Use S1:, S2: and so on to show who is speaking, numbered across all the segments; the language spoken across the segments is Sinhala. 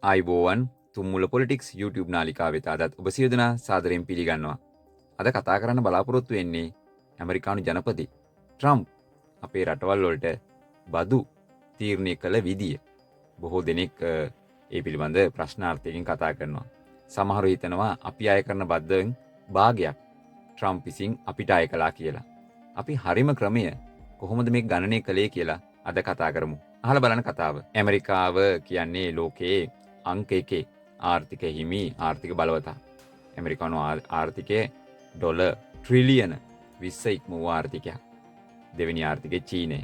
S1: ආයිබෝවන් තුම්මුල පොලිටික්ස් YouTube නාලිකාව වෙත අදත් ඔබ සියලු දෙනා සාදරයෙන් පිළිගන්නවා. අද කතා කරන්න බලාපොරොත්තු වෙන්නේ ඇමරිකානු ජනපති ට්‍රම්ප් අපේ රටවල් වලට බදු තීරණය කළ විදිය. බොහෝ දෙනෙක් ඒ පිළිබඳ ප්‍රශ්නාර්ථයකින් කතා කරනවා. සමහරු හිතනවා අපි අය කරන බද්දෙන් භාගයක් ට්‍රම්ප් විසින් අපිට අය කළා කියලා. අපි හරිම ක්‍රමය කොහොමද මේක ගණනය කළේ කියලා අද කතා කරමු. අහලා බලන්න කතාව. ඇමරිකාව කියන්නේ ලෝකයේ අංක එකේ ආර්ථික හිමි ආර්ථික බලවතා. ඇමරිකානු ආර්ථිකයේ ඩොලර් ට්‍රිලියන 20 ඉක්ම වූ ආර්ථිකයක්. දෙවෙනි ආර්ථිකය චීනය.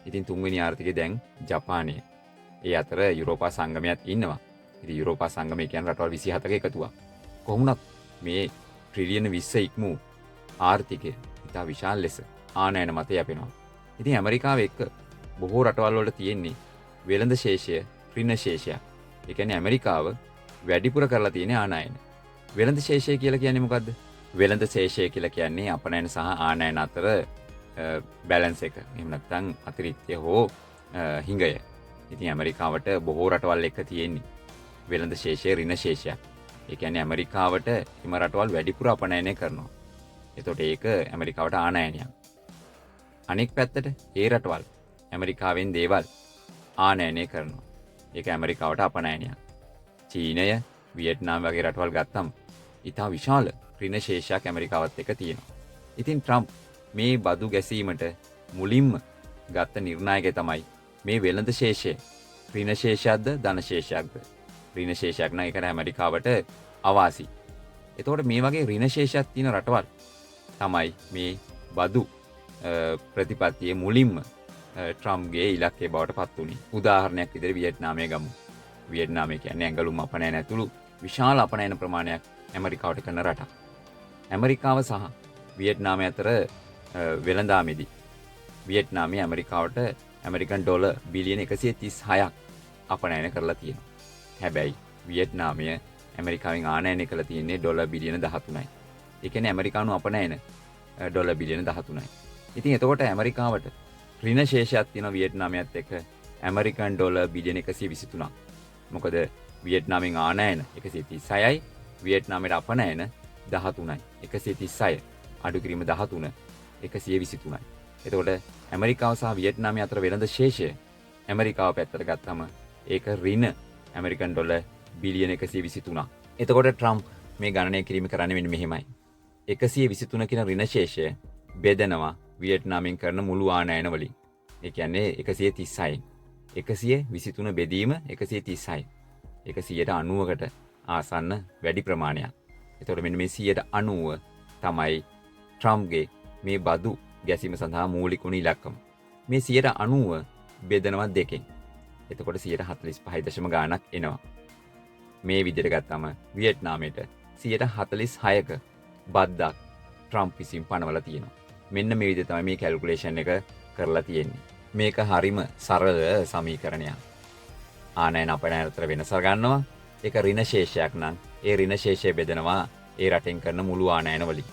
S1: ඉතින් තුන්වෙනි ආර්ථිකය දැන් ජපානය. ඒ අතර යුරෝපා සංගමයත් ඉන්නවා. ඉතින් යුරෝපා සංගමය කියන්නේ රටවල් 27ක එකතුවක්. කොහොමුණත් මේ ට්‍රිලියන 20 ඉක්ම වූ ආර්ථිකය ඉතා විශාල ලෙස ආනයන මත යැපෙනවා. ඉතින් ඇමරිකාව එක්ක බොහෝ රටවල් වල තියෙන්නේ වෙළඳ ශේෂය ඍණ ශේෂයක්. ඒ කියන්නේ ඇමරිකාව වැඩිපුර කරලා තියෙන ආනයන. වෙළඳ ශේෂය කියලා කියන්නේ මොකද්ද? වෙළඳ ශේෂය කියලා කියන්නේ අපනයන සහ ආනයන අතර බැලන්ස් එක. එහෙම නැත්නම් අතිරික්තය හෝ හිඟය. ඉතින් ඇමරිකාවට බොහෝ රටවල් එක්ක තියෙන්නේ වෙළඳ ශේෂය ඍණ ශේෂයක්. ඒ කියන්නේ ඇමරිකාවට හිම රටවල් වැඩිපුර අපනයනය කරනවා. එතකොට ඒක ඇමරිකාවට ආනයනයක්. අනෙක් පැත්තට ඒ රටවල් ඇමරිකාවෙන් දේවල් ආනයනය කරනවා. ඒක ඇමරිකාවට අපනයනයක්. චීනය, වියට්නාම් වගේ රටවල් ගත්තම ඉතා විශාල ඍණ ශේෂයක් ඇමරිකාවත් එක්ක තියෙනවා. ඉතින් ට්‍රම්ප් මේ බදු ගැසීමට මුලින්ම ගත්ත නිර්ණයකය තමයි මේ වෙළඳ ශේෂය ඍණ ශේෂයක්ද ධන ශේෂයක්ද? ඍණ ශේෂයක් නම් ඒකට ඇමරිකාවට අවාසි. එතකොට මේ වගේ ඍණ ශේෂයක් තියෙන රටවල් තමයි මේ බදු ප්‍රතිපත්තියේ මුලින්ම ට්‍රම්ප්ගේ ඉලක්කය බවට පත් වුණේ. උදාහරණයක් විදිහට වියට්නාමය ගමු. වියට්නාමය කියන්නේ ඇඟලුම් අපනයන ඇතුළු විශාල අපනයන ප්‍රමාණයක් ඇමරිකාවට කරන රටක්. ඇමරිකාව සහ වියට්නාමය අතර වෙළඳාමේදී වියට්නාමය ඇමරිකාවට ඇමරිකන් ඩොලර් බිලියන 136ක් අපනයන කරලා තියෙනවා. හැබැයි වියට්නාමය ඇමරිකාවෙන් ආනයනය කරලා තියෙන්නේ ඩොලර් බිලියන 13යි. ඒ කියන්නේ ඇමරිකානු අපනයන ඩොලර් බිලියන 13යි. ඉතින් එතකොට ඇමරිකාවට ඍණ ශේෂයක් තියෙන වියට්නාමයත් එක්ක ඇමරිකන් ඩොලර් බිලියන 123ක්. මොකද වියට්නාමෙන් ආනයන 136යි වියට්නාමයට අපනයන 13යි. 136 අඩු කිරීම 13 123යි. එතකොට ඇමරිකාව සහ වියට්නාමය අතර වෙළඳ ශේෂය ඇමරිකාව පැත්තට ගත්තම ඒක ඍණ ඇමරිකන් ඩොලර් බිලියන 123ක්. එතකොට ට්‍රම්ප් මේ ගණනය කිරීම කරන්නේ මෙන්න මෙහෙමයි. 123 කියන ඍණ ශේෂය බෙදනවා වියට්නාමෙන් කරන මුළු ආනයන වලින්. ඒ කියන්නේ 136යි. 123 බෙදීම 136යි. 190කට ආසන්න වැඩි ප්‍රමාණයක්. එතකොට මෙන්න මේ 90 තමයි ට්‍රම්ප්ගේ මේ බදු ගැසීම සඳහා මූලික වුණ ඉලක්කම. මේ 90 බෙදනවා දෙකෙන්. එතකොට 45 ගාණක් එනවා. මේ විදිහට ගත්තම වියට්නාමයට 46ක බද්දක් ට්‍රම්ප් විසින් පනවලා තියෙනවා. මෙන්න මේ විදිහට තමයි මේ කැල්කියුලේෂන් එක කරලා තියෙන්නේ. මේක හරිම සරල සමීකරණයක්. ආනයන අපනයන අතර වෙනස ගන්නවා. ඒක ඍණ ශේෂයක් නම් ඒ ඍණ ශේෂය බෙදනවා ඒ රටෙන් කරන මුළු ආනයන වලින්.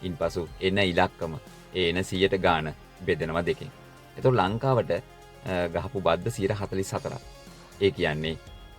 S1: ඉන්පසු එන ඉලක්කම ඒ එන 100ට ගාන බෙදනවා දෙකෙන්. එතකොට ලංකාවට ගහපු බද්ද 144ක්. ඒ කියන්නේ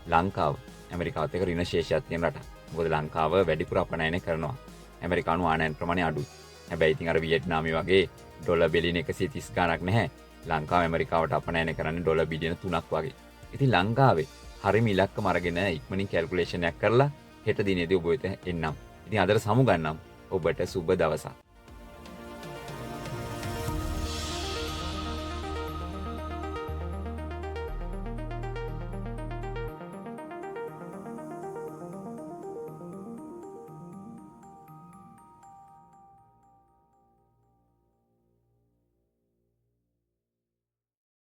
S1: ලංකාව ඇමරිකාවත් එක්ක ඍණ ශේෂයක් තියෙන රටක්. මොකද ලංකාව වැඩිපුර අපනයන කරනවා. ඇමරිකානු ආනයන ප්‍රමාණය අඩුයි. හැබැයි ඉතින් අර වියට්නාමය වගේ ඩොලර් බිලියන 130 ගණක් නැහැ. ලංකාව ඇමරිකාවට අපනයන කරන්නේ ඩොලර් බිලියන 3ක් වගේ. ඉතින් ලංකාවේ හරිම ඉලක්කම අරගෙන ඉක්මනින් කැල්කියුලේෂන් එකක් කරලා හෙට දිනේදී ඔබ වෙත එන්නම්. ඉතින් අදට සමු ගන්නම්. ඔබට සුබ දවසක්.